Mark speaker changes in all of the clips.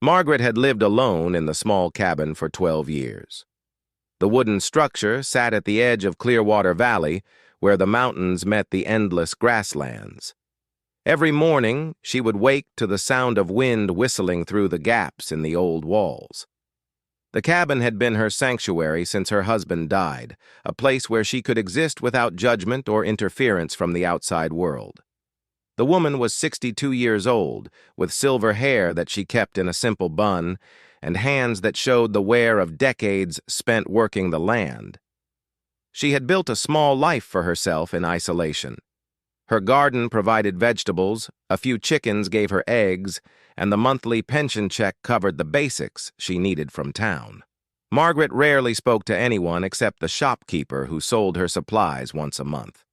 Speaker 1: Margaret had lived alone in the small cabin for 12 years. The wooden structure sat at the edge of Clearwater Valley, where the mountains met the endless grasslands. Every morning, she would wake to the sound of wind whistling through the gaps in the old walls. The cabin had been her sanctuary since her husband died, a place where she could exist without judgment or interference from the outside world. The woman was 62 years old, with silver hair that she kept in a simple bun, and hands that showed the wear of decades spent working the land. She had built a small life for herself in isolation. Her garden provided vegetables, a few chickens gave her eggs, and the monthly pension check covered the basics she needed from town. Margaret rarely spoke to anyone except the shopkeeper who sold her supplies once a month.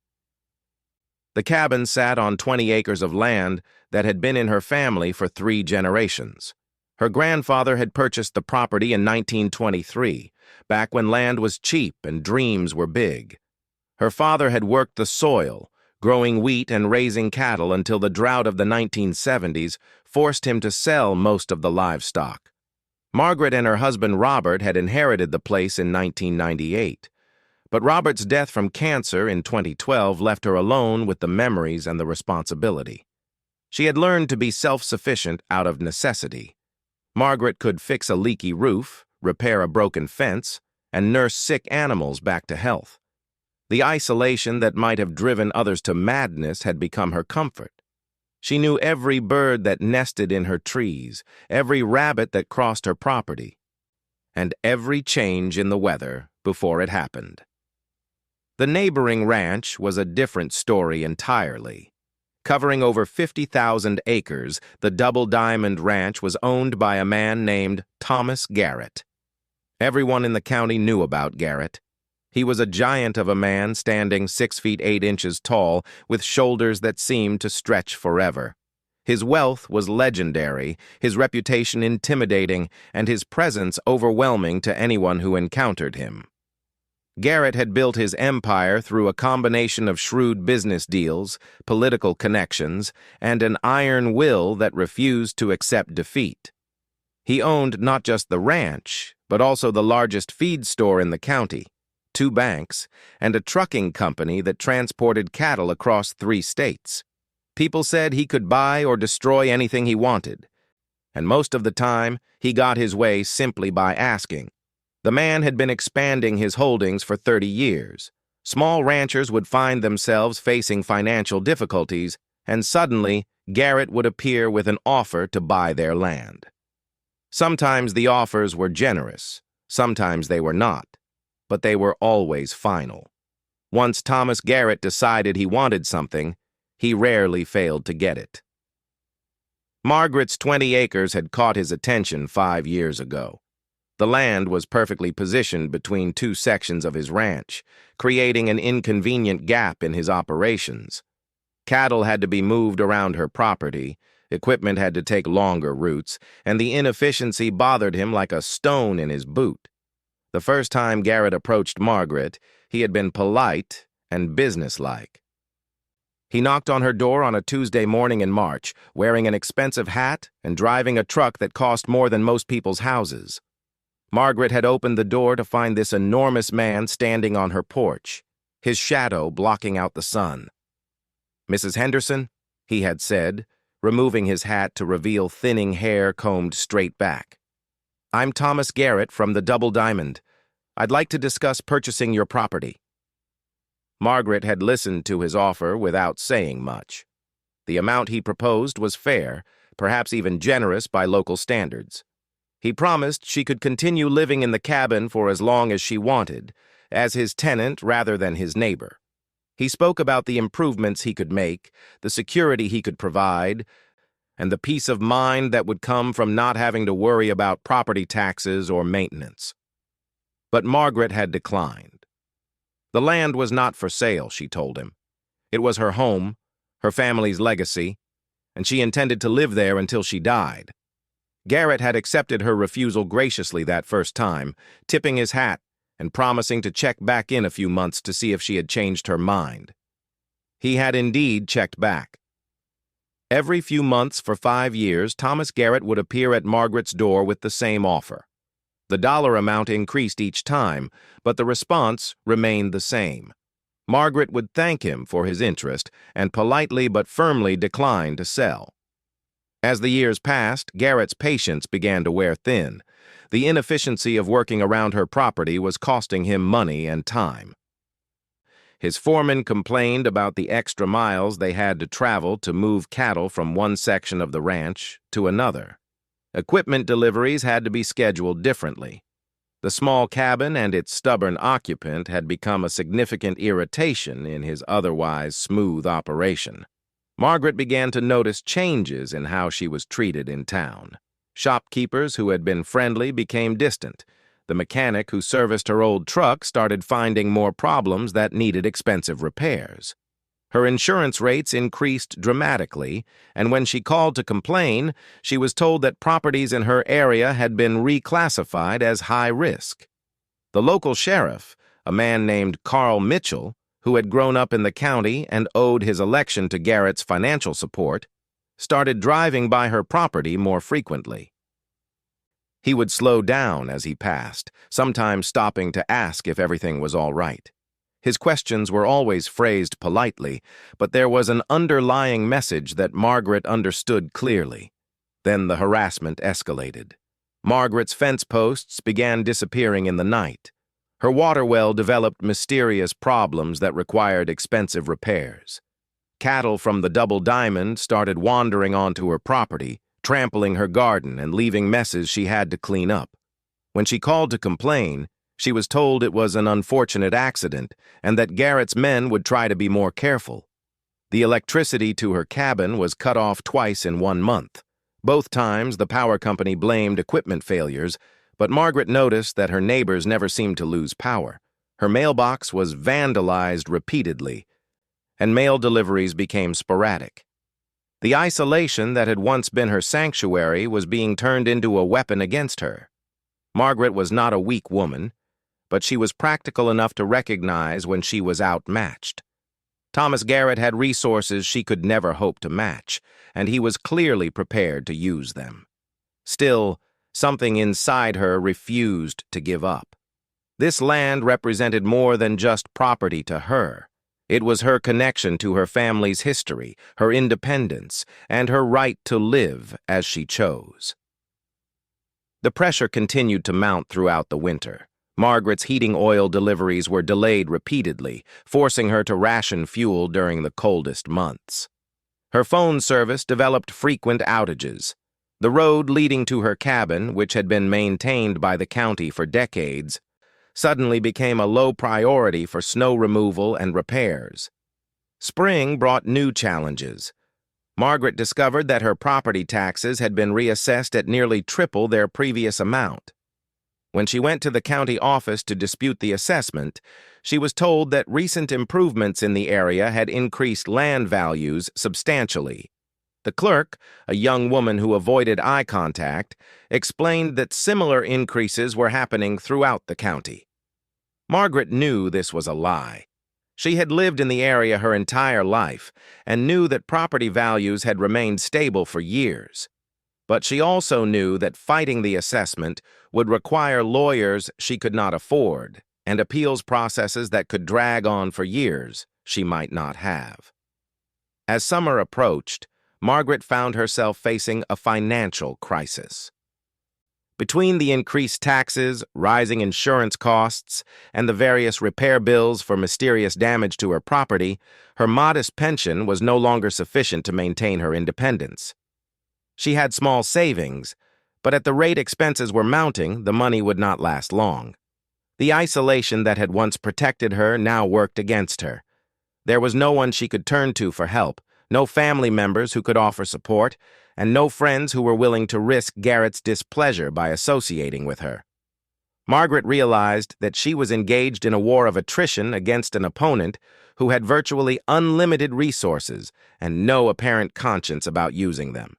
Speaker 1: The cabin sat on 20 acres of land that had been in her family for 3 generations. Her grandfather had purchased the property in 1923, back when land was cheap and dreams were big. Her father had worked the soil, growing wheat and raising cattle until the drought of the 1970s forced him to sell most of the livestock. Margaret and her husband Robert had inherited the place in 1998. But Robert's death from cancer in 2012 left her alone with the memories and the responsibility. She had learned to be self-sufficient out of necessity. Margaret could fix a leaky roof, repair a broken fence, and nurse sick animals back to health. The isolation that might have driven others to madness had become her comfort. She knew every bird that nested in her trees, every rabbit that crossed her property, and every change in the weather before it happened. The neighboring ranch was a different story entirely. Covering over 50,000 acres, the Double Diamond Ranch was owned by a man named Thomas Garrett. Everyone in the county knew about Garrett. He was a giant of a man standing 6 feet 8 inches tall, with shoulders that seemed to stretch forever. His wealth was legendary, his reputation intimidating, and his presence overwhelming to anyone who encountered him. Garrett had built his empire through a combination of shrewd business deals, political connections, and an iron will that refused to accept defeat. He owned not just the ranch, but also the largest feed store in the county, 2 banks, and a trucking company that transported cattle across 3 states. People said he could buy or destroy anything he wanted, and most of the time, he got his way simply by asking. The man had been expanding his holdings for 30 years. Small ranchers would find themselves facing financial difficulties, and suddenly, Garrett would appear with an offer to buy their land. Sometimes the offers were generous, sometimes they were not, but they were always final. Once Thomas Garrett decided he wanted something, he rarely failed to get it. Margaret's 20 acres had caught his attention 5 years ago. The land was perfectly positioned between 2 sections of his ranch, creating an inconvenient gap in his operations. Cattle had to be moved around her property, equipment had to take longer routes, and the inefficiency bothered him like a stone in his boot. The first time Garrett approached Margaret, he had been polite and businesslike. He knocked on her door on a Tuesday morning in March, wearing an expensive hat and driving a truck that cost more than most people's houses. Margaret had opened the door to find this enormous man standing on her porch, his shadow blocking out the sun. "Mrs. Henderson," he had said, removing his hat to reveal thinning hair combed straight back. "I'm Thomas Garrett from the Double Diamond. I'd like to discuss purchasing your property." Margaret had listened to his offer without saying much. The amount he proposed was fair, perhaps even generous by local standards. He promised she could continue living in the cabin for as long as she wanted, as his tenant rather than his neighbor. He spoke about the improvements he could make, the security he could provide, and the peace of mind that would come from not having to worry about property taxes or maintenance. But Margaret had declined. The land was not for sale, she told him. It was her home, her family's legacy, and she intended to live there until she died. Garrett had accepted her refusal graciously that first time, tipping his hat and promising to check back in a few months to see if she had changed her mind. He had indeed checked back. Every few months for 5 years, Thomas Garrett would appear at Margaret's door with the same offer. The dollar amount increased each time, but the response remained the same. Margaret would thank him for his interest and politely but firmly decline to sell. As the years passed, Garrett's patience began to wear thin. The inefficiency of working around her property was costing him money and time. His foreman complained about the extra miles they had to travel to move cattle from one section of the ranch to another. Equipment deliveries had to be scheduled differently. The small cabin and its stubborn occupant had become a significant irritation in his otherwise smooth operation. Margaret began to notice changes in how she was treated in town. Shopkeepers who had been friendly became distant. The mechanic who serviced her old truck started finding more problems that needed expensive repairs. Her insurance rates increased dramatically, and when she called to complain, she was told that properties in her area had been reclassified as high risk. The local sheriff, a man named Carl Mitchell, who had grown up in the county and owed his election to Garrett's financial support, started driving by her property more frequently. He would slow down as he passed, sometimes stopping to ask if everything was all right. His questions were always phrased politely, but there was an underlying message that Margaret understood clearly. Then the harassment escalated. Margaret's fence posts began disappearing in the night. Her water well developed mysterious problems that required expensive repairs. Cattle from the Double Diamond started wandering onto her property, trampling her garden and leaving messes she had to clean up. When she called to complain, she was told it was an unfortunate accident and that Garrett's men would try to be more careful. The electricity to her cabin was cut off twice in 1 month. Both times, the power company blamed equipment failures, but Margaret noticed that her neighbors never seemed to lose power. Her mailbox was vandalized repeatedly, and mail deliveries became sporadic. The isolation that had once been her sanctuary was being turned into a weapon against her. Margaret was not a weak woman, but she was practical enough to recognize when she was outmatched. Thomas Garrett had resources she could never hope to match, and he was clearly prepared to use them. Still, something inside her refused to give up. This land represented more than just property to her. It was her connection to her family's history, her independence, and her right to live as she chose. The pressure continued to mount throughout the winter. Margaret's heating oil deliveries were delayed repeatedly, forcing her to ration fuel during the coldest months. Her phone service developed frequent outages. The road leading to her cabin, which had been maintained by the county for decades, suddenly became a low priority for snow removal and repairs. Spring brought new challenges. Margaret discovered that her property taxes had been reassessed at nearly triple their previous amount. When she went to the county office to dispute the assessment, she was told that recent improvements in the area had increased land values substantially. The clerk, a young woman who avoided eye contact, explained that similar increases were happening throughout the county. Margaret knew this was a lie. She had lived in the area her entire life and knew that property values had remained stable for years. But she also knew that fighting the assessment would require lawyers she could not afford and appeals processes that could drag on for years she might not have. As summer approached, Margaret found herself facing a financial crisis. Between the increased taxes, rising insurance costs, and the various repair bills for mysterious damage to her property, her modest pension was no longer sufficient to maintain her independence. She had small savings, but at the rate expenses were mounting, the money would not last long. The isolation that had once protected her now worked against her. There was no one she could turn to for help, no family members who could offer support, and no friends who were willing to risk Garrett's displeasure by associating with her. Margaret realized that she was engaged in a war of attrition against an opponent who had virtually unlimited resources and no apparent conscience about using them.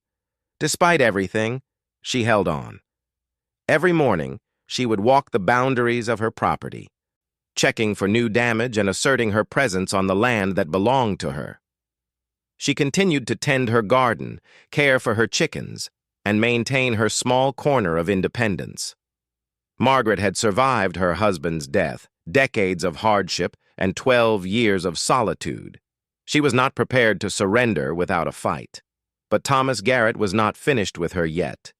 Speaker 1: Despite everything, she held on. Every morning, she would walk the boundaries of her property, checking for new damage and asserting her presence on the land that belonged to her. She continued to tend her garden, care for her chickens, and maintain her small corner of independence. Margaret had survived her husband's death, decades of hardship, and 12 years of solitude. She was not prepared to surrender without a fight. But Thomas Garrett was not finished with her yet.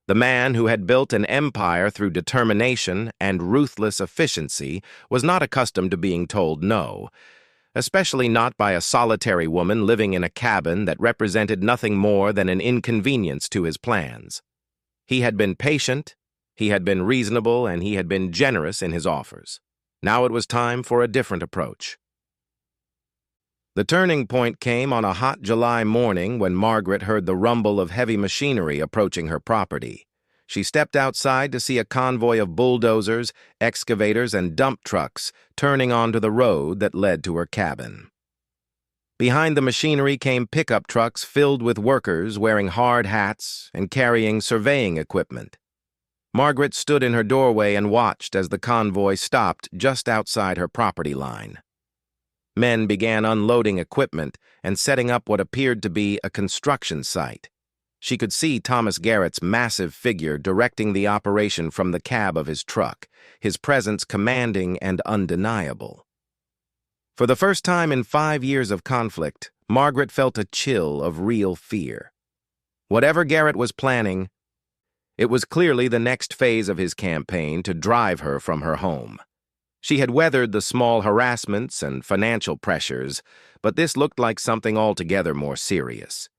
Speaker 1: The man who had built an empire through determination and ruthless efficiency was not accustomed to being told no, especially not by a solitary woman living in a cabin that represented nothing more than an inconvenience to his plans. He had been patient, he had been reasonable, and he had been generous in his offers. Now it was time for a different approach. The turning point came on a hot July morning when Margaret heard the rumble of heavy machinery approaching her property. She stepped outside to see a convoy of bulldozers, excavators, and dump trucks turning onto the road that led to her cabin. Behind the machinery came pickup trucks filled with workers wearing hard hats and carrying surveying equipment. Margaret stood in her doorway and watched as the convoy stopped just outside her property line. Men began unloading equipment and setting up what appeared to be a construction site. She could see Thomas Garrett's massive figure directing the operation from the cab of his truck, his presence commanding and undeniable. For the first time in 5 years of conflict, Margaret felt a chill of real fear. Whatever Garrett was planning, it was clearly the next phase of his campaign to drive her from her home. She had weathered the small harassments and financial pressures, but this looked like something altogether more serious.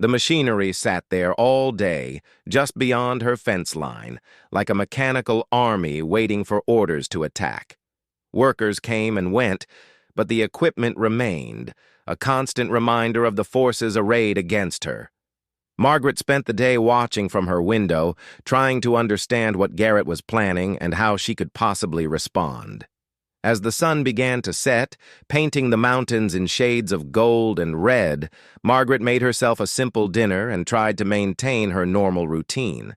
Speaker 1: The machinery sat there all day, just beyond her fence line, like a mechanical army waiting for orders to attack. Workers came and went, but the equipment remained, a constant reminder of the forces arrayed against her. Margaret spent the day watching from her window, trying to understand what Garrett was planning and how she could possibly respond. As the sun began to set, painting the mountains in shades of gold and red, Margaret made herself a simple dinner and tried to maintain her normal routine.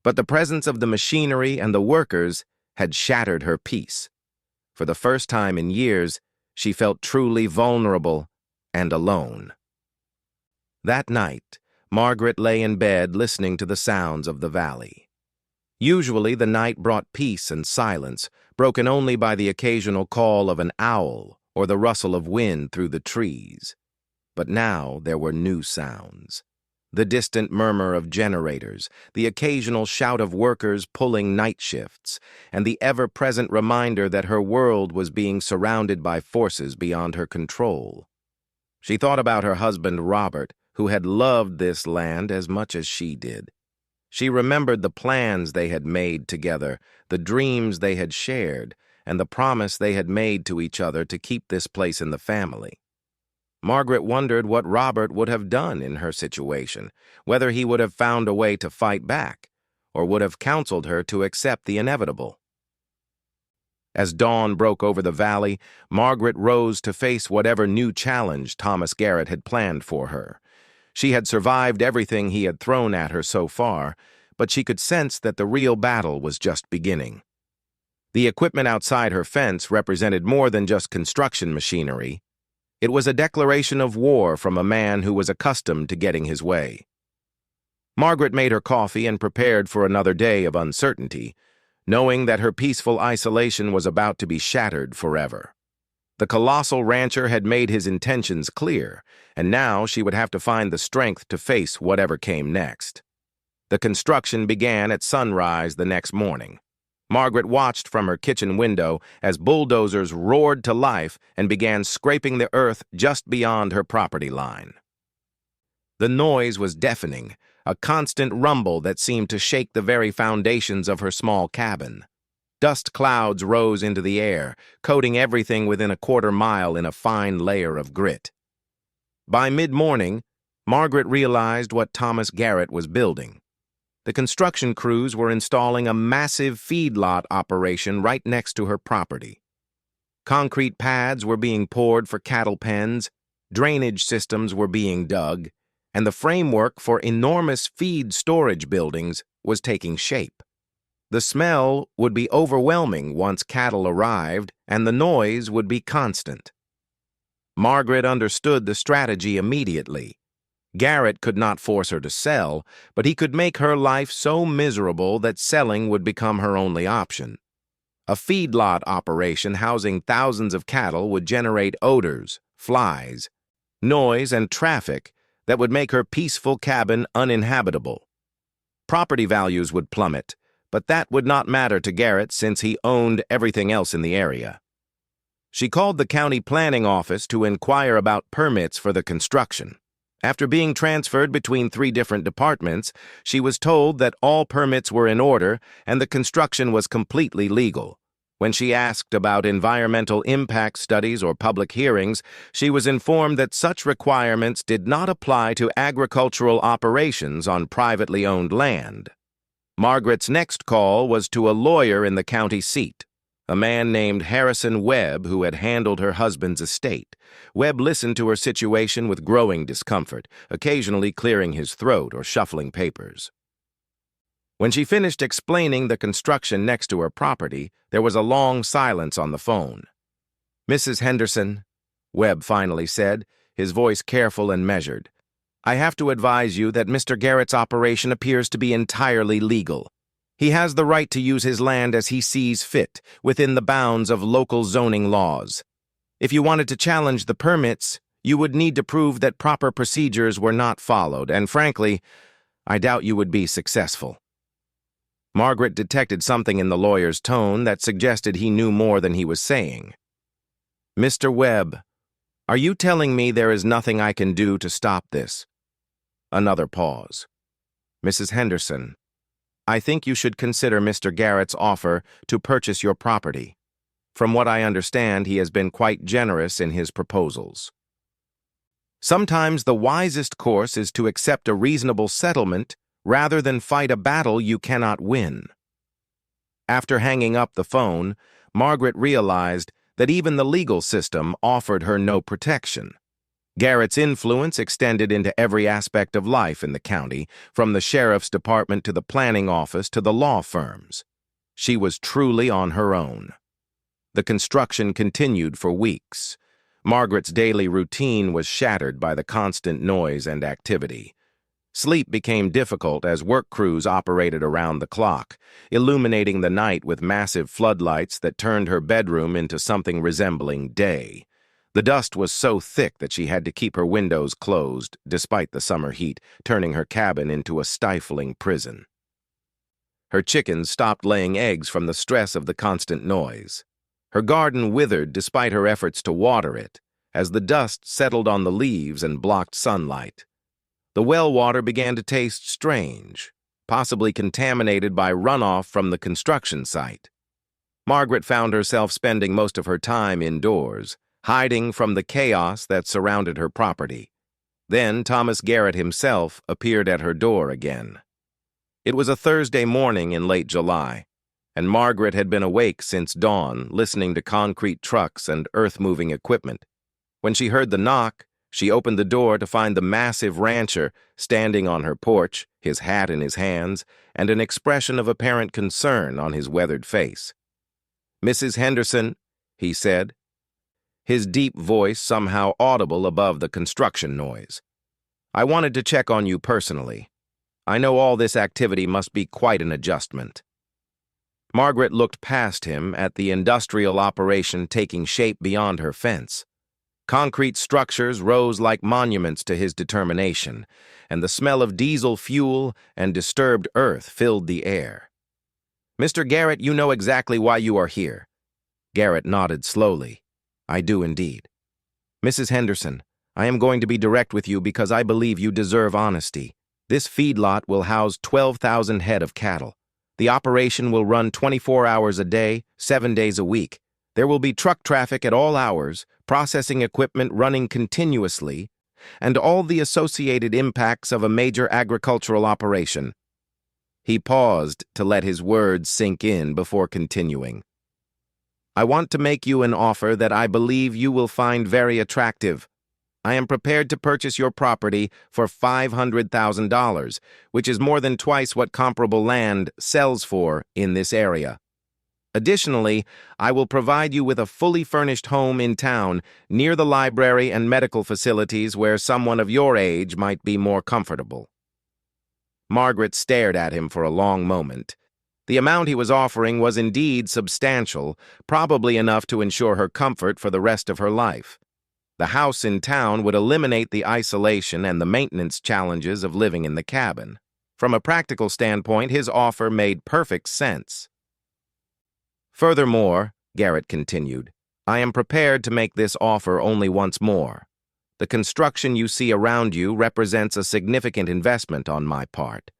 Speaker 1: But the presence of the machinery and the workers had shattered her peace. For the first time in years, she felt truly vulnerable and alone. That night, Margaret lay in bed listening to the sounds of the valley. Usually the night brought peace and silence, broken only by the occasional call of an owl or the rustle of wind through the trees. But now there were new sounds. The distant murmur of generators, the occasional shout of workers pulling night shifts, and the ever-present reminder that her world was being surrounded by forces beyond her control. She thought about her husband, Robert, who had loved this land as much as she did. She remembered the plans they had made together, the dreams they had shared, and the promise they had made to each other to keep this place in the family. Margaret wondered what Robert would have done in her situation, whether he would have found a way to fight back, or would have counseled her to accept the inevitable. As dawn broke over the valley, Margaret rose to face whatever new challenge Thomas Garrett had planned for her. She had survived everything he had thrown at her so far, but she could sense that the real battle was just beginning. The equipment outside her fence represented more than just construction machinery. It was a declaration of war from a man who was accustomed to getting his way. Margaret made her coffee and prepared for another day of uncertainty, knowing that her peaceful isolation was about to be shattered forever. The Colossal rancher had made his intentions clear, and now she would have to find the strength to face whatever came next. The construction began at sunrise the next morning. Margaret watched from her kitchen window as bulldozers roared to life and began scraping the earth just beyond her property line. The noise was deafening, a constant rumble that seemed to shake the very foundations of her small cabin. Dust clouds rose into the air, coating everything within a quarter-mile in a fine layer of grit. By mid-morning, Margaret realized what Thomas Garrett was building. The construction crews were installing a massive feedlot operation right next to her property. Concrete pads were being poured for cattle pens, drainage systems were being dug, and the framework for enormous feed storage buildings was taking shape. The smell would be overwhelming once cattle arrived, and the noise would be constant. Margaret understood the strategy immediately. Garrett could not force her to sell, but he could make her life so miserable that selling would become her only option. A feedlot operation housing thousands of cattle would generate odors, flies, noise, and traffic that would make her peaceful cabin uninhabitable. Property values would plummet, but that would not matter to Garrett since he owned everything else in the area. She called the county planning office to inquire about permits for the construction. After being transferred between 3 different departments, she was told that all permits were in order and the construction was completely legal. When she asked about environmental impact studies or public hearings, she was informed that such requirements did not apply to agricultural operations on privately owned land. Margaret's next call was to a lawyer in the county seat, a man named Harrison Webb who had handled her husband's estate. Webb listened to her situation with growing discomfort, occasionally clearing his throat or shuffling papers. When she finished explaining the construction next to her property, there was a long silence on the phone. "Mrs. Henderson," Webb finally said, his voice careful and measured, "I have to advise you that Mr. Garrett's operation appears to be entirely legal. He has the right to use his land as he sees fit, within the bounds of local zoning laws. If you wanted to challenge the permits, you would need to prove that proper procedures were not followed, and frankly, I doubt you would be successful." Margaret detected something in the lawyer's tone that suggested he knew more than he was saying. "Mr. Webb, are you telling me there is nothing I can do to stop this?" Another pause. "Mrs. Henderson, I think you should consider Mr. Garrett's offer to purchase your property. From what I understand, he has been quite generous in his proposals. Sometimes the wisest course is to accept a reasonable settlement rather than fight a battle you cannot win." After hanging up the phone, Margaret realized that even the legal system offered her no protection. Garrett's influence extended into every aspect of life in the county, from the sheriff's department to the planning office to the law firms. She was truly on her own. The construction continued for weeks. Margaret's daily routine was shattered by the constant noise and activity. Sleep became difficult as work crews operated around the clock, illuminating the night with massive floodlights that turned her bedroom into something resembling day. The dust was so thick that she had to keep her windows closed, despite the summer heat, turning her cabin into a stifling prison. Her chickens stopped laying eggs from the stress of the constant noise. Her garden withered despite her efforts to water it, as the dust settled on the leaves and blocked sunlight. The well water began to taste strange, possibly contaminated by runoff from the construction site. Margaret found herself spending most of her time indoors, hiding from the chaos that surrounded her property. Then Thomas Garrett himself appeared at her door again. It was a Thursday morning in late July, and Margaret had been awake since dawn, listening to concrete trucks and earth-moving equipment. When she heard the knock, she opened the door to find the massive rancher standing on her porch, his hat in his hands, and an expression of apparent concern on his weathered face. "Mrs. Henderson," he said, his deep voice somehow audible above the construction noise. "I wanted to check on you personally. I know all this activity must be quite an adjustment." Margaret looked past him at the industrial operation taking shape beyond her fence. Concrete structures rose like monuments to his determination, and the smell of diesel fuel and disturbed earth filled the air. "Mr. Garrett, you know exactly why you are here." Garrett nodded slowly. "I do indeed. Mrs. Henderson, I am going to be direct with you because I believe you deserve honesty. This feedlot will house 12,000 head of cattle. The operation will run 24 hours a day, 7 days a week. There will be truck traffic at all hours, processing equipment running continuously, and all the associated impacts of a major agricultural operation." He paused to let his words sink in before continuing. "I want to make you an offer that I believe you will find very attractive. I am prepared to purchase your property for $500,000, which is more than twice what comparable land sells for in this area." Additionally, I will provide you with a fully furnished home in town, near the library and medical facilities where someone of your age might be more comfortable." Margaret stared at him for a long moment. The amount he was offering was indeed substantial, probably enough to ensure her comfort for the rest of her life. The house in town would eliminate the isolation and the maintenance challenges of living in the cabin. From a practical standpoint, his offer made perfect sense. "Furthermore," Garrett continued, "I am prepared to make this offer only once more. The construction you see around you represents a significant investment on my part.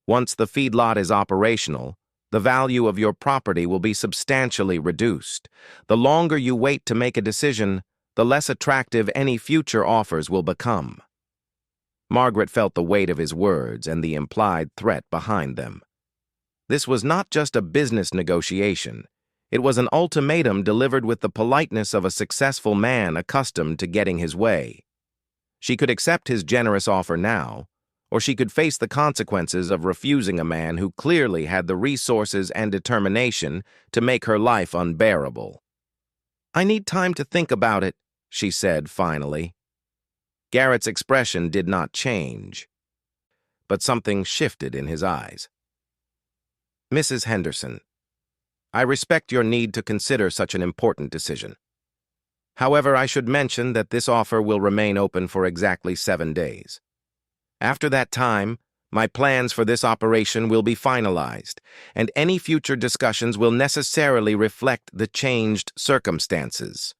Speaker 1: Once the feedlot is operational, the value of your property will be substantially reduced. The longer you wait to make a decision, the less attractive any future offers will become." Margaret felt the weight of his words and the implied threat behind them. This was not just a business negotiation. It was an ultimatum delivered with the politeness of a successful man accustomed to getting his way. She could accept his generous offer now, or she could face the consequences of refusing a man who clearly had the resources and determination to make her life unbearable. "I need time to think about it," she said finally. Garrett's expression did not change, but something shifted in his eyes. "Mrs. Henderson, I respect your need to consider such an important decision. However, I should mention that this offer will remain open for exactly 7 days. After that time, my plans for this operation will be finalized, and any future discussions will necessarily reflect the changed circumstances."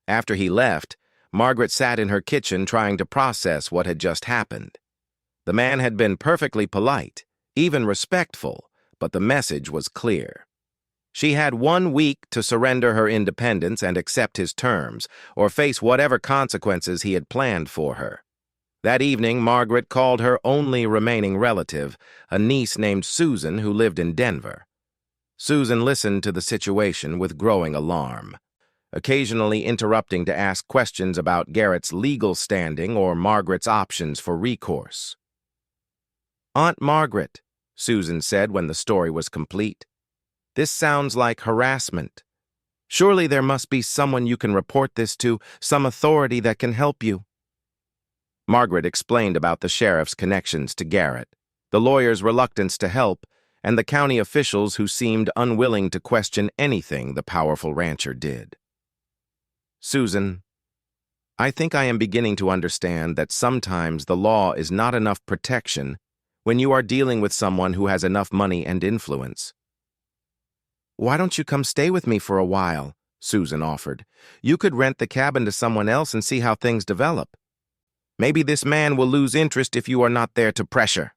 Speaker 1: After he left, Margaret sat in her kitchen trying to process what had just happened. The man had been perfectly polite, even respectful, but the message was clear. She had 1 week to surrender her independence and accept his terms, or face whatever consequences he had planned for her. That evening, Margaret called her only remaining relative, a niece named Susan who lived in Denver. Susan listened to the situation with growing alarm, occasionally interrupting to ask questions about Garrett's legal standing or Margaret's options for recourse. "Aunt Margaret," Susan said when the story was complete, "this sounds like harassment. Surely there must be someone you can report this to, some authority that can help you." Margaret explained about the sheriff's connections to Garrett, the lawyer's reluctance to help, and the county officials who seemed unwilling to question anything the powerful rancher did. "Susan, I think I am beginning to understand that sometimes the law is not enough protection when you are dealing with someone who has enough money and influence." "Why don't you come stay with me for a while?" Susan offered. "You could rent the cabin to someone else and see how things develop. Maybe this man will lose interest if you are not there to pressure."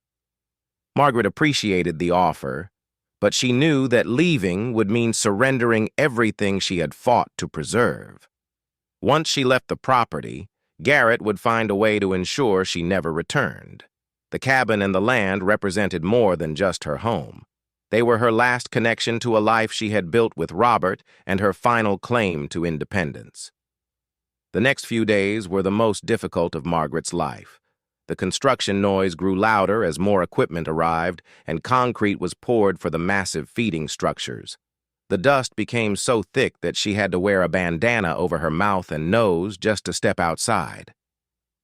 Speaker 1: Margaret appreciated the offer, but she knew that leaving would mean surrendering everything she had fought to preserve. Once she left the property, Garrett would find a way to ensure she never returned. The cabin and the land represented more than just her home. They were her last connection to a life she had built with Robert and her final claim to independence. The next few days were the most difficult of Margaret's life. The construction noise grew louder as more equipment arrived and concrete was poured for the massive feeding structures. The dust became so thick that she had to wear a bandana over her mouth and nose just to step outside.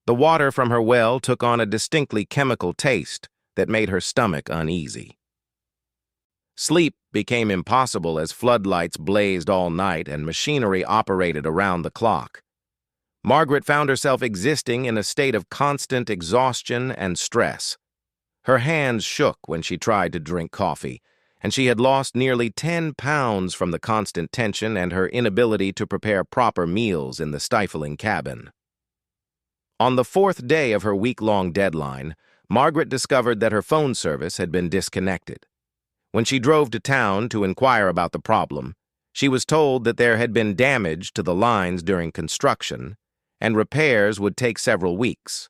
Speaker 1: The water from her well took on a distinctly chemical taste that made her stomach uneasy. Sleep became impossible as floodlights blazed all night and machinery operated around the clock. Margaret found herself existing in a state of constant exhaustion and stress. Her hands shook when she tried to drink coffee, and she had lost nearly 10 pounds from the constant tension and her inability to prepare proper meals in the stifling cabin. On the 4th day of her week-long deadline, Margaret discovered that her phone service had been disconnected. When she drove to town to inquire about the problem, she was told that there had been damage to the lines during construction, and repairs would take several weeks.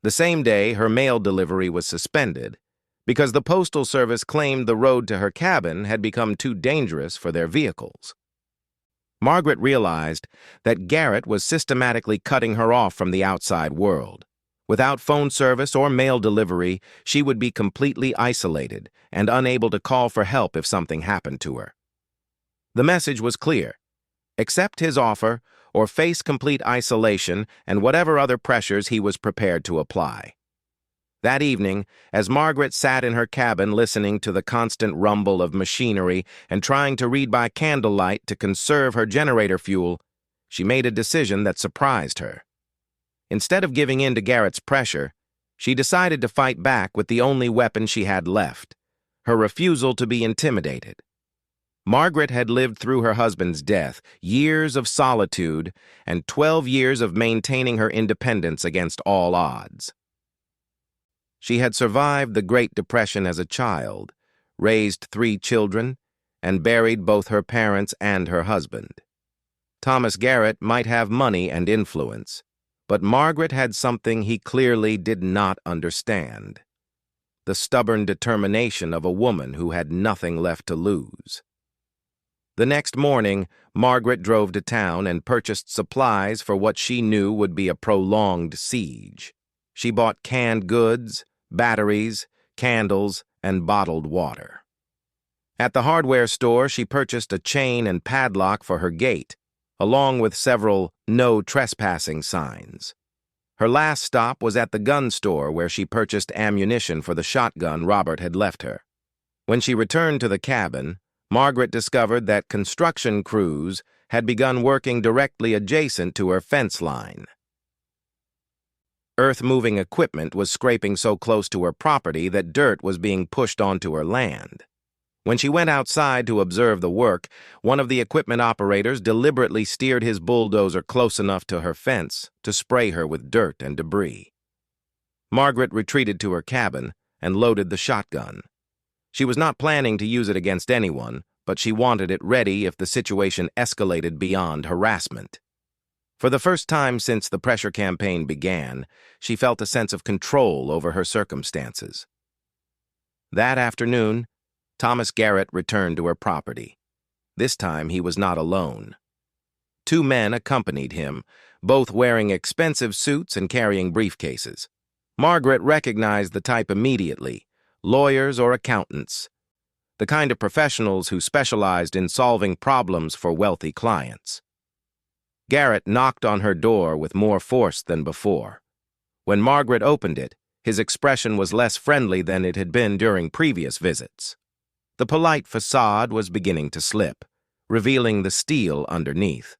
Speaker 1: The same day, her mail delivery was suspended because the Postal Service claimed the road to her cabin had become too dangerous for their vehicles. Margaret realized that Garrett was systematically cutting her off from the outside world. Without phone service or mail delivery, she would be completely isolated and unable to call for help if something happened to her. The message was clear: accept his offer or face complete isolation and whatever other pressures he was prepared to apply. That evening, as Margaret sat in her cabin listening to the constant rumble of machinery and trying to read by candlelight to conserve her generator fuel, she made a decision that surprised her. Instead of giving in to Garrett's pressure, she decided to fight back with the only weapon she had left: her refusal to be intimidated. Margaret had lived through her husband's death, years of solitude, and 12 years of maintaining her independence against all odds. She had survived the Great Depression as a child, raised 3 children, and buried both her parents and her husband. Thomas Garrett might have money and influence, but Margaret had something he clearly did not understand: the stubborn determination of a woman who had nothing left to lose. The next morning, Margaret drove to town and purchased supplies for what she knew would be a prolonged siege. She bought canned goods, batteries, candles, and bottled water. At the hardware store, she purchased a chain and padlock for her gate, along with several "no trespassing" signs. Her last stop was at the gun store, where she purchased ammunition for the shotgun Robert had left her. When she returned to the cabin, Margaret discovered that construction crews had begun working directly adjacent to her fence line. Earth-moving equipment was scraping so close to her property that dirt was being pushed onto her land. When she went outside to observe the work, one of the equipment operators deliberately steered his bulldozer close enough to her fence to spray her with dirt and debris. Margaret retreated to her cabin and loaded the shotgun. She was not planning to use it against anyone, but she wanted it ready if the situation escalated beyond harassment. For the first time since the pressure campaign began, she felt a sense of control over her circumstances. That afternoon, Thomas Garrett returned to her property. This time he was not alone. 2 men accompanied him, both wearing expensive suits and carrying briefcases. Margaret recognized the type immediately: lawyers or accountants, the kind of professionals who specialized in solving problems for wealthy clients. Garrett knocked on her door with more force than before. When Margaret opened it, his expression was less friendly than it had been during previous visits. The polite facade was beginning to slip, revealing the steel underneath.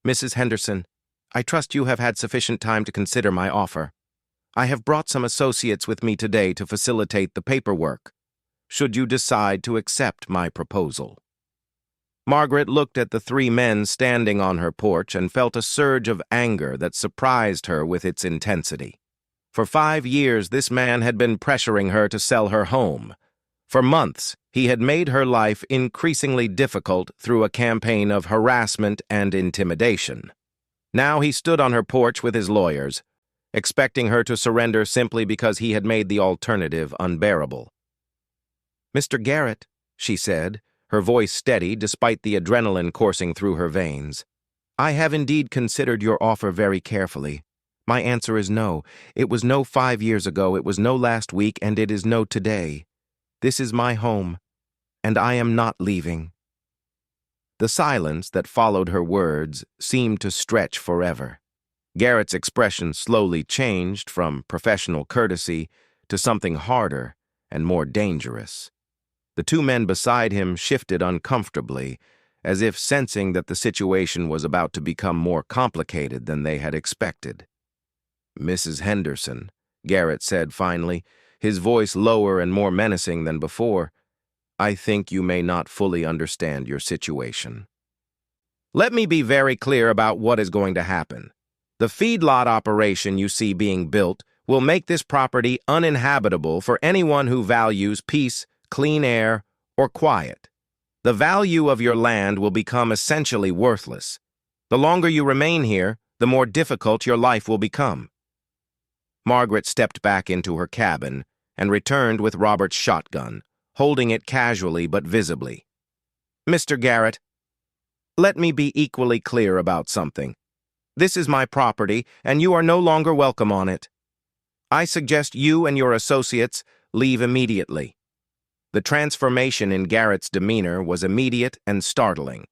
Speaker 1: "Mrs. Henderson, I trust you have had sufficient time to consider my offer. I have brought some associates with me today to facilitate the paperwork, should you decide to accept my proposal." Margaret looked at the 3 men standing on her porch and felt a surge of anger that surprised her with its intensity. For 5 years, this man had been pressuring her to sell her home. For months, he had made her life increasingly difficult through a campaign of harassment and intimidation. Now he stood on her porch with his lawyers, expecting her to surrender simply because he had made the alternative unbearable. "Mr. Garrett," she said, her voice steady despite the adrenaline coursing through her veins, "I have indeed considered your offer very carefully. My answer is no. It was no 5 years ago, it was no last week, and it is no today. This is my home, and I am not leaving." The silence that followed her words seemed to stretch forever. Garrett's expression slowly changed from professional courtesy to something harder and more dangerous. The 2 men beside him shifted uncomfortably, as if sensing that the situation was about to become more complicated than they had expected. "Mrs. Henderson," Garrett said finally, his voice lower and more menacing than before, "I think you may not fully understand your situation. Let me be very clear about what is going to happen. The feedlot operation you see being built will make this property uninhabitable for anyone who values peace, clean air, or quiet. The value of your land will become essentially worthless. The longer you remain here, the more difficult your life will become." Margaret stepped back into her cabin and returned with Robert's shotgun, holding it casually but visibly. "Mr. Garrett, let me be equally clear about something. This is my property, and you are no longer welcome on it. I suggest you and your associates leave immediately." The transformation in Garrett's demeanor was immediate and startling.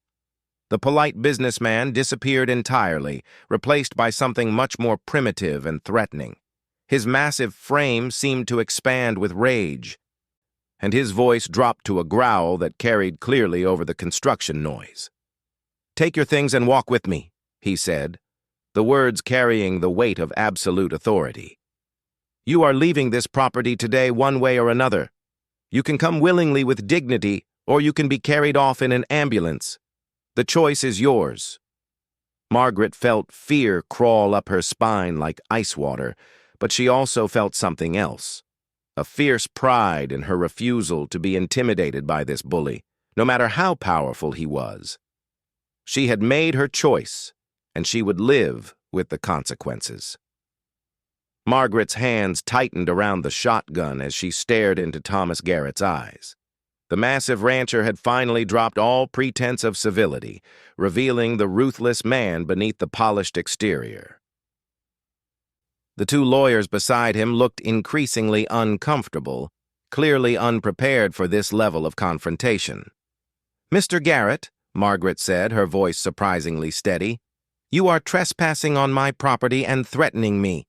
Speaker 1: The polite businessman disappeared entirely, replaced by something much more primitive and threatening. His massive frame seemed to expand with rage, and his voice dropped to a growl that carried clearly over the construction noise. "Take your things and walk with me," he said, the words carrying the weight of absolute authority. "You are leaving this property today one way or another. You can come willingly with dignity, or you can be carried off in an ambulance. The choice is yours." Margaret felt fear crawl up her spine like ice water, but she also felt something else. A fierce pride in her refusal to be intimidated by this bully, no matter how powerful he was. She had made her choice, and she would live with the consequences. Margaret's hands tightened around the shotgun as she stared into Thomas Garrett's eyes. The massive rancher had finally dropped all pretense of civility, revealing the ruthless man beneath the polished exterior. The two lawyers beside him looked increasingly uncomfortable, clearly unprepared for this level of confrontation. "Mr. Garrett," Margaret said, her voice surprisingly steady, "you are trespassing on my property and threatening me.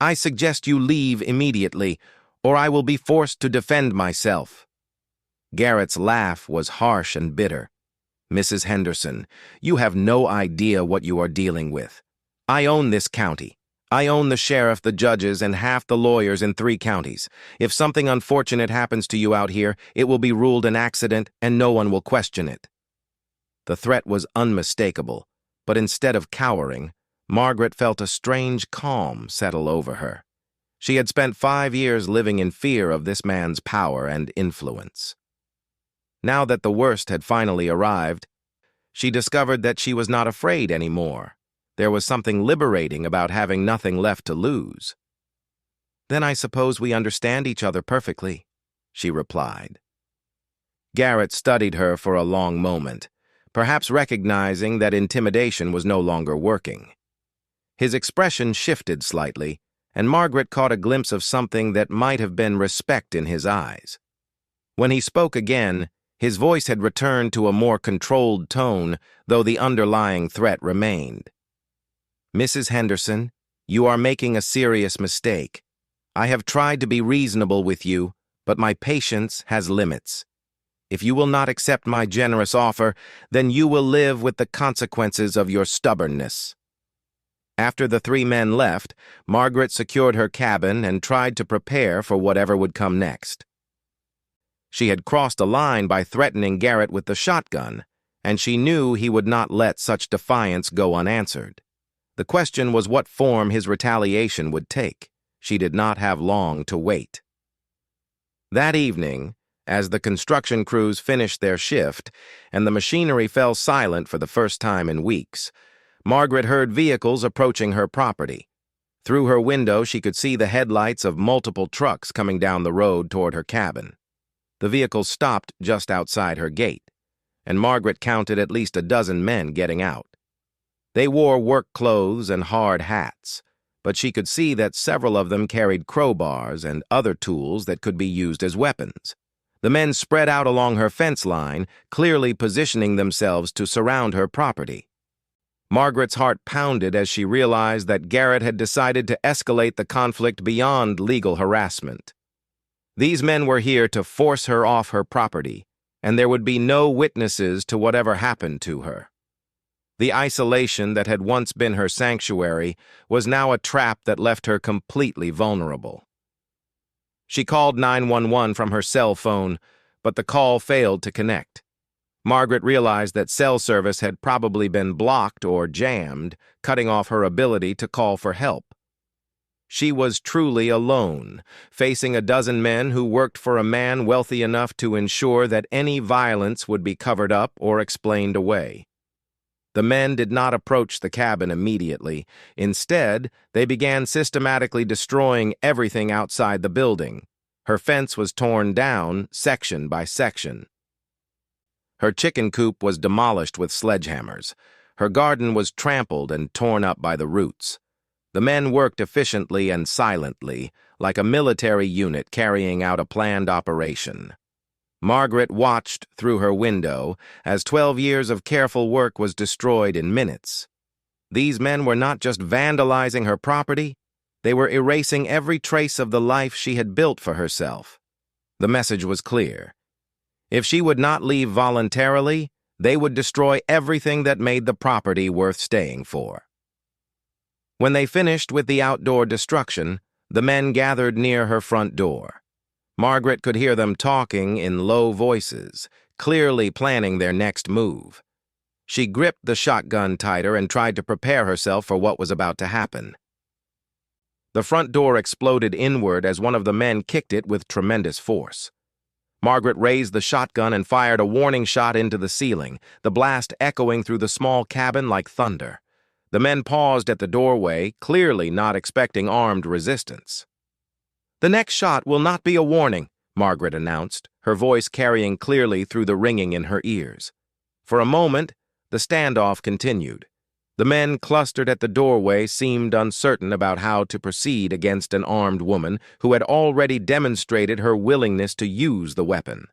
Speaker 1: I suggest you leave immediately, or I will be forced to defend myself." Garrett's laugh was harsh and bitter. "Mrs. Henderson, you have no idea what you are dealing with. I own this county. I own the sheriff, the judges, and half the lawyers in 3 counties. If something unfortunate happens to you out here, it will be ruled an accident and no one will question it." The threat was unmistakable, but instead of cowering, Margaret felt a strange calm settle over her. She had spent 5 years living in fear of this man's power and influence. Now that the worst had finally arrived, she discovered that she was not afraid anymore. There was something liberating about having nothing left to lose. "Then I suppose we understand each other perfectly," she replied. Garrett studied her for a long moment, perhaps recognizing that intimidation was no longer working. His expression shifted slightly, and Margaret caught a glimpse of something that might have been respect in his eyes. When he spoke again, his voice had returned to a more controlled tone, though the underlying threat remained. "Mrs. Henderson, you are making a serious mistake. I have tried to be reasonable with you, but my patience has limits. If you will not accept my generous offer, then you will live with the consequences of your stubbornness." After the 3 men left, Margaret secured her cabin and tried to prepare for whatever would come next. She had crossed a line by threatening Garrett with the shotgun, and she knew he would not let such defiance go unanswered. The question was what form his retaliation would take. She did not have long to wait. That evening, as the construction crews finished their shift and the machinery fell silent for the first time in weeks, Margaret heard vehicles approaching her property. Through her window, she could see the headlights of multiple trucks coming down the road toward her cabin. The vehicles stopped just outside her gate, and Margaret counted at least a dozen men getting out. They wore work clothes and hard hats, but she could see that several of them carried crowbars and other tools that could be used as weapons. The men spread out along her fence line, clearly positioning themselves to surround her property. Margaret's heart pounded as she realized that Garrett had decided to escalate the conflict beyond legal harassment. These men were here to force her off her property, and there would be no witnesses to whatever happened to her. The isolation that had once been her sanctuary was now a trap that left her completely vulnerable. She called 911 from her cell phone, but the call failed to connect. Margaret realized that cell service had probably been blocked or jammed, cutting off her ability to call for help. She was truly alone, facing a dozen men who worked for a man wealthy enough to ensure that any violence would be covered up or explained away. The men did not approach the cabin immediately. Instead, they began systematically destroying everything outside the building. Her fence was torn down, section by section. Her chicken coop was demolished with sledgehammers. Her garden was trampled and torn up by the roots. The men worked efficiently and silently, like a military unit carrying out a planned operation. Margaret watched through her window as 12 years of careful work was destroyed in minutes. These men were not just vandalizing her property, they were erasing every trace of the life she had built for herself. The message was clear. If she would not leave voluntarily, they would destroy everything that made the property worth staying for. When they finished with the outdoor destruction, the men gathered near her front door. Margaret could hear them talking in low voices, clearly planning their next move. She gripped the shotgun tighter and tried to prepare herself for what was about to happen. The front door exploded inward as one of the men kicked it with tremendous force. Margaret raised the shotgun and fired a warning shot into the ceiling, the blast echoing through the small cabin like thunder. The men paused at the doorway, clearly not expecting armed resistance. "The next shot will not be a warning," Margaret announced, her voice carrying clearly through the ringing in her ears. For a moment, the standoff continued. The men clustered at the doorway seemed uncertain about how to proceed against an armed woman who had already demonstrated her willingness to use the weapon.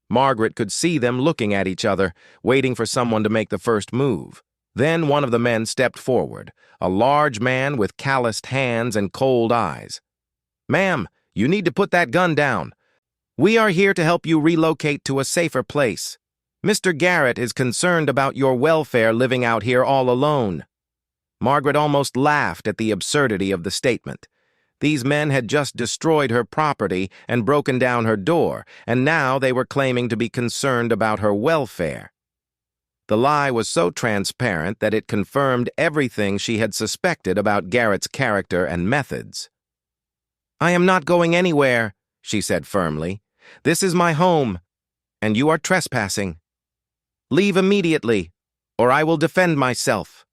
Speaker 1: Margaret could see them looking at each other, waiting for someone to make the first move. Then one of the men stepped forward, a large man with calloused hands and cold eyes. "Ma'am, you need to put that gun down. We are here to help you relocate to a safer place. Mr. Garrett is concerned about your welfare living out here all alone." Margaret almost laughed at the absurdity of the statement. These men had just destroyed her property and broken down her door, and now they were claiming to be concerned about her welfare. The lie was so transparent that it confirmed everything she had suspected about Garrett's character and methods. "I am not going anywhere," she said firmly. "This is my home, and you are trespassing. Leave immediately, or I will defend myself."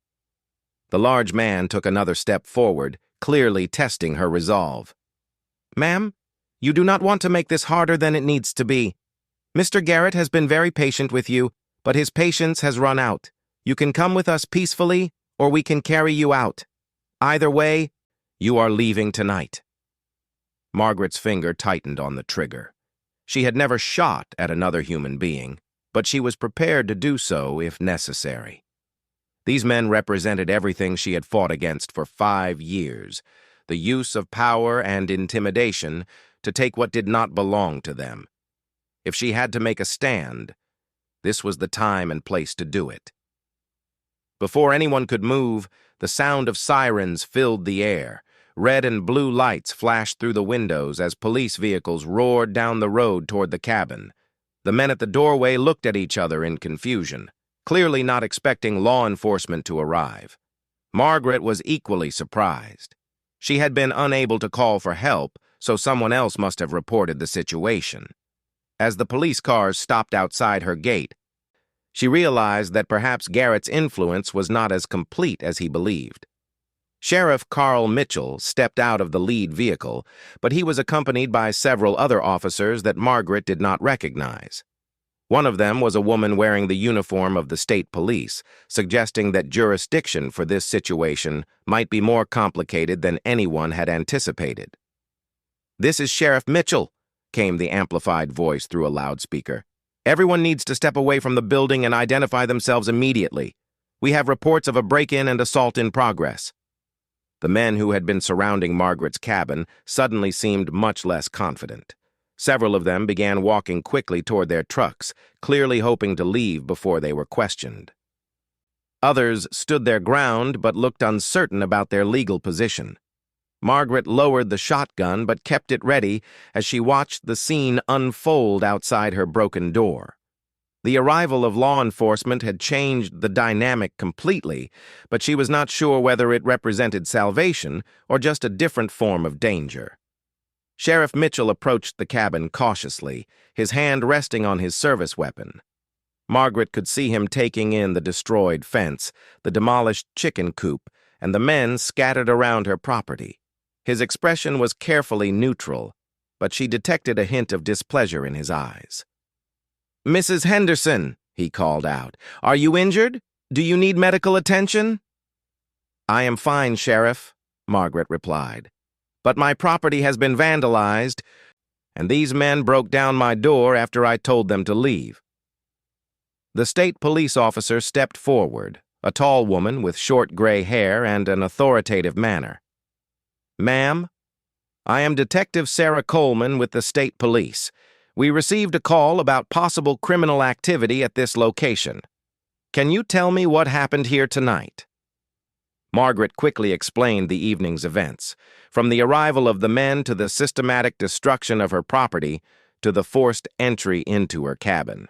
Speaker 1: The large man took another step forward, clearly testing her resolve. "Ma'am, you do not want to make this harder than it needs to be. Mr. Garrett has been very patient with you, but his patience has run out. You can come with us peacefully, or we can carry you out. Either way, you are leaving tonight." Margaret's finger tightened on the trigger. She had never shot at another human being, but she was prepared to do so if necessary. These men represented everything she had fought against for 5 years, the use of power and intimidation to take what did not belong to them. If she had to make a stand, this was the time and place to do it. Before anyone could move, the sound of sirens filled the air. Red and blue lights flashed through the windows as police vehicles roared down the road toward the cabin. The men at the doorway looked at each other in confusion, clearly not expecting law enforcement to arrive. Margaret was equally surprised. She had been unable to call for help, so someone else must have reported the situation. As the police cars stopped outside her gate, she realized that perhaps Garrett's influence was not as complete as he believed. Sheriff Carl Mitchell stepped out of the lead vehicle, but he was accompanied by several other officers that Margaret did not recognize. One of them was a woman wearing the uniform of the state police, suggesting that jurisdiction for this situation might be more complicated than anyone had anticipated. "This is Sheriff Mitchell," came the amplified voice through a loudspeaker. "Everyone needs to step away from the building and identify themselves immediately. We have reports of a break-in and assault in progress." The men who had been surrounding Margaret's cabin suddenly seemed much less confident. Several of them began walking quickly toward their trucks, clearly hoping to leave before they were questioned. Others stood their ground but looked uncertain about their legal position. Margaret lowered the shotgun but kept it ready as she watched the scene unfold outside her broken door. The arrival of law enforcement had changed the dynamic completely, but she was not sure whether it represented salvation or just a different form of danger. Sheriff Mitchell approached the cabin cautiously, his hand resting on his service weapon. Margaret could see him taking in the destroyed fence, the demolished chicken coop, and the men scattered around her property. His expression was carefully neutral, but she detected a hint of displeasure in his eyes. "Mrs. Henderson," he called out, "are you injured? Do you need medical attention?" "I am fine, Sheriff," Margaret replied. "But my property has been vandalized, and these men broke down my door after I told them to leave." The state police officer stepped forward, a tall woman with short gray hair and an authoritative manner. "Ma'am, I am Detective Sarah Coleman with the state police. We received a call about possible criminal activity at this location. Can you tell me what happened here tonight?" Margaret quickly explained the evening's events, from the arrival of the men to the systematic destruction of her property to the forced entry into her cabin.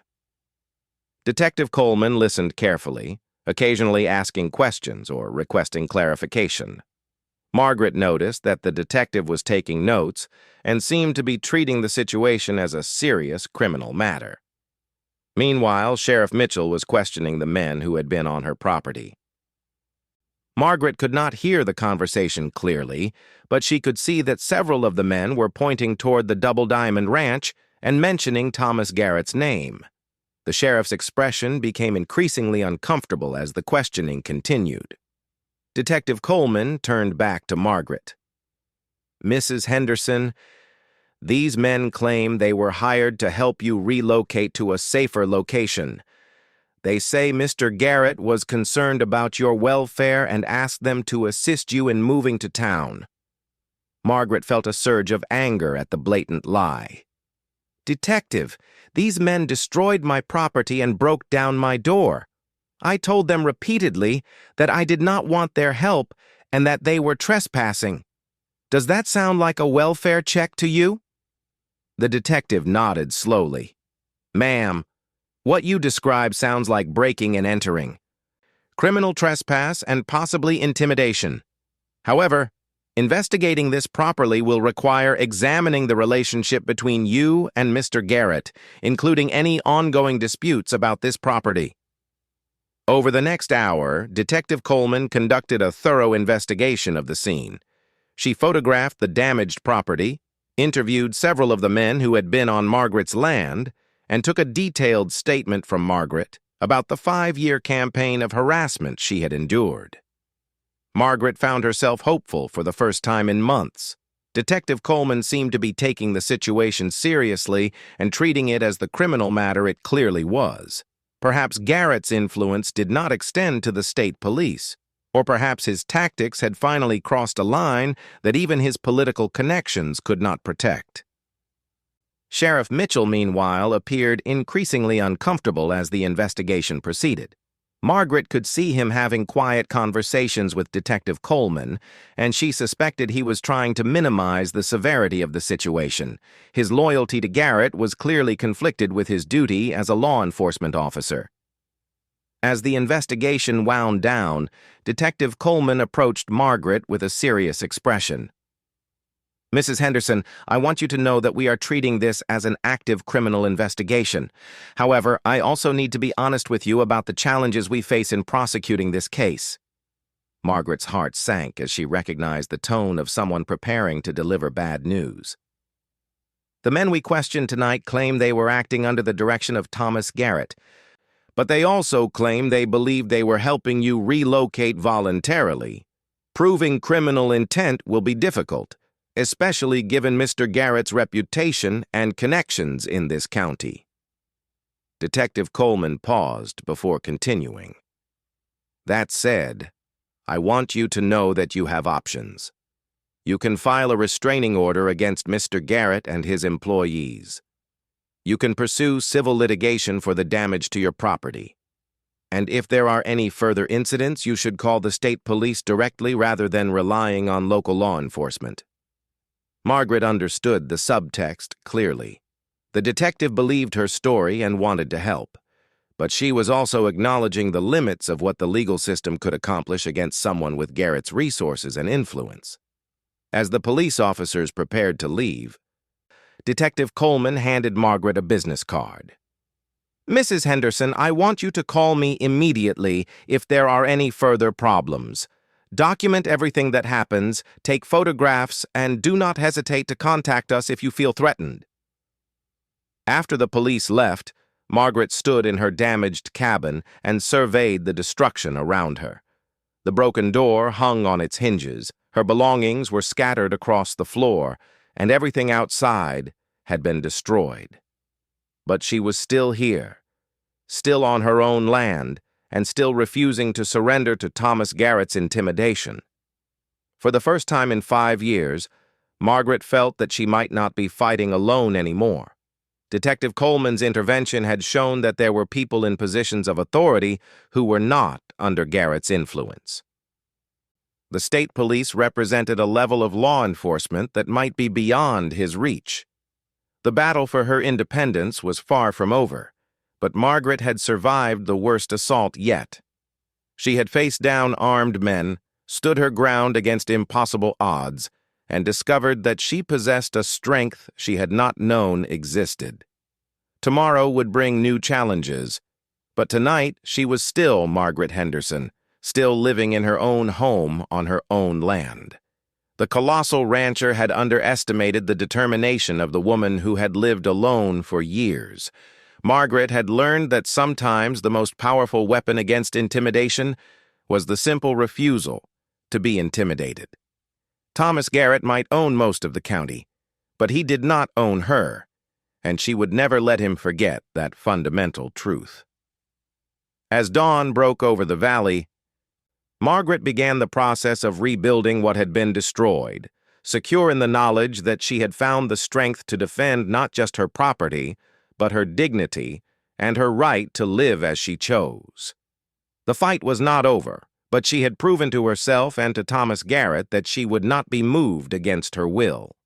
Speaker 1: Detective Coleman listened carefully, occasionally asking questions or requesting clarification. Margaret noticed that the detective was taking notes and seemed to be treating the situation as a serious criminal matter. Meanwhile, Sheriff Mitchell was questioning the men who had been on her property. Margaret could not hear the conversation clearly, but she could see that several of the men were pointing toward the Double Diamond Ranch and mentioning Thomas Garrett's name. The sheriff's expression became increasingly uncomfortable as the questioning continued. Detective Coleman turned back to Margaret. "Mrs. Henderson, these men claim they were hired to help you relocate to a safer location. They say Mr. Garrett was concerned about your welfare and asked them to assist you in moving to town." Margaret felt a surge of anger at the blatant lie. "Detective, these men destroyed my property and broke down my door. I told them repeatedly that I did not want their help and that they were trespassing. Does that sound like a welfare check to you?" The detective nodded slowly. "Ma'am, what you describe sounds like breaking and entering, criminal trespass, and possibly intimidation. However, investigating this properly will require examining the relationship between you and Mr. Garrett, including any ongoing disputes about this property." Over the next hour, Detective Coleman conducted a thorough investigation of the scene. She photographed the damaged property, interviewed several of the men who had been on Margaret's land, and took a detailed statement from Margaret about the 5-year campaign of harassment she had endured. Margaret found herself hopeful for the first time in months. Detective Coleman seemed to be taking the situation seriously and treating it as the criminal matter it clearly was. Perhaps Garrett's influence did not extend to the state police, or perhaps his tactics had finally crossed a line that even his political connections could not protect. Sheriff Mitchell, meanwhile, appeared increasingly uncomfortable as the investigation proceeded. Margaret could see him having quiet conversations with Detective Coleman, and she suspected he was trying to minimize the severity of the situation. His loyalty to Garrett was clearly conflicted with his duty as a law enforcement officer. As the investigation wound down, Detective Coleman approached Margaret with a serious expression. "Mrs. Henderson, I want you to know that we are treating this as an active criminal investigation. However, I also need to be honest with you about the challenges we face in prosecuting this case." Margaret's heart sank as she recognized the tone of someone preparing to deliver bad news. "The men we questioned tonight claim they were acting under the direction of Thomas Garrett, but they also claim they believe they were helping you relocate voluntarily. Proving criminal intent will be difficult, especially given Mr. Garrett's reputation and connections in this county." Detective Coleman paused before continuing. "That said, I want you to know that you have options. You can file a restraining order against Mr. Garrett and his employees. You can pursue civil litigation for the damage to your property. And if there are any further incidents, you should call the state police directly rather than relying on local law enforcement." Margaret understood the subtext clearly. The detective believed her story and wanted to help, but she was also acknowledging the limits of what the legal system could accomplish against someone with Garrett's resources and influence. As the police officers prepared to leave, Detective Coleman handed Margaret a business card. "Mrs. Henderson, I want you to call me immediately if there are any further problems. Document everything that happens, take photographs, and do not hesitate to contact us if you feel threatened." After the police left, Margaret stood in her damaged cabin and surveyed the destruction around her. The broken door hung on its hinges, Her belongings were scattered across the floor, and everything outside had been destroyed. But she was still here, still on her own land, and still refusing to surrender to Thomas Garrett's intimidation. For the first time in 5 years, Margaret felt that she might not be fighting alone anymore. Detective Coleman's intervention had shown that there were people in positions of authority who were not under Garrett's influence. The state police represented a level of law enforcement that might be beyond his reach. The battle for her independence was far from over, but Margaret had survived the worst assault yet. She had faced down armed men, stood her ground against impossible odds, and discovered that she possessed a strength she had not known existed. Tomorrow would bring new challenges, but tonight she was still Margaret Henderson, still living in her own home on her own land. The Colossal rancher had underestimated the determination of the woman who had lived alone for years. Margaret had learned that sometimes the most powerful weapon against intimidation was the simple refusal to be intimidated. Thomas Garrett might own most of the county, but he did not own her, and she would never let him forget that fundamental truth. As dawn broke over the valley, Margaret began the process of rebuilding what had been destroyed, secure in the knowledge that she had found the strength to defend not just her property, but her dignity and her right to live as she chose. The fight was not over, but she had proven to herself and to Thomas Garrett that she would not be moved against her will.